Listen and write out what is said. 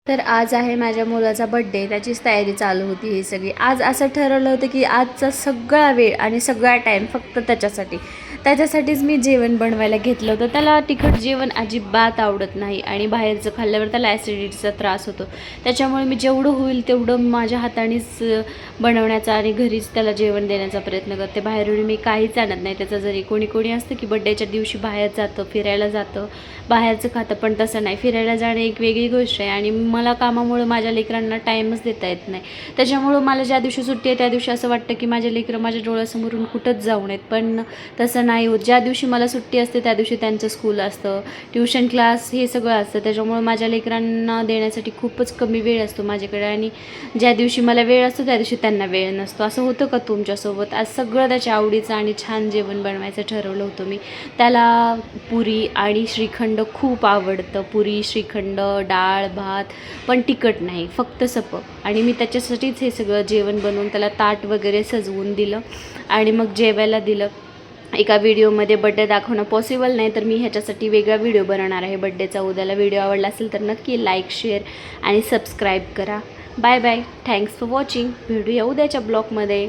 तर आज आहे माझ्या मुलाचा बड्डे, त्याचीच तयारी चालू होती ही सगळी. आज असं ठरवलं होतं की आजचा सगळा वेळ आणि सगळा टाईम फक्त त्याच्यासाठीच मी जेवण बनवायला घेतलं होतं. त्याला तिखट जेवण अजिबात आवडत नाही आणि बाहेरचं खाल्ल्यावर त्याला ॲसिडिटीचा त्रास होतो. त्याच्यामुळे मी जेवढं होईल तेवढं माझ्या हातानेच बनवण्याचा आणि घरीच त्याला जेवण देण्याचा प्रयत्न करते. बाहेरून मी काहीच आणत नाही. त्याचं जरी कोणी असतं की बड्डेच्या दिवशी बाहेर जातं, फिरायला जातं, बाहेरचं खातं, पण तसं नाही. फिरायला जाणं एक वेगळी गोष्ट आहे आणि मला कामामुळं माझ्या लेकरांना टाईमच देता येत नाही. त्याच्यामुळं मला ज्या दिवशी सुट्टी आहे त्या दिवशी असं वाटतं की माझे लेकरं माझ्या डोळ्यासमोरून कुठंच जाऊ नयेत, पण तसं नाही होत. ज्या दिवशी मला सुट्टी असते त्या दिवशी त्यांचं स्कूल असतं, ट्युशन क्लास हे सगळं असतं. त्याच्यामुळं माझ्या लेकरांना देण्यासाठी खूपच कमी वेळ असतो माझ्याकडे आणि ज्या दिवशी मला वेळ असतो त्या दिवशी त्यांना वेळ नसतो. असं होतं का तुमच्यासोबत? आज सगळं त्याच्या आवडीचं आणि छान जेवण बनवायचं ठरवलं होतं मी. त्याला पुरी आणि श्रीखंड खूप आवडतं. पुरी, श्रीखंड, डाळ, भात, पण तिखट नाही, फक्त सपक. आणि मी त्याच्यासाठीच हे सगळं जेवण बनवून त्याला ताट वगैरे सजवून दिलं आणि मग जेवायला दिलं. एका व्हिडिओमध्ये बड्डे दाखवणं पॉसिबल नाही, तर मी ह्याच्यासाठी वेगळा व्हिडिओ बनवणार आहे बड्डेचा उद्याला. व्हिडिओ आवडला असेल तर नक्की लाईक, शेअर आणि सबस्क्राईब करा. Bye bye. Thanks for watching. भेटूया उद्याच्या ब्लॉगमध्ये.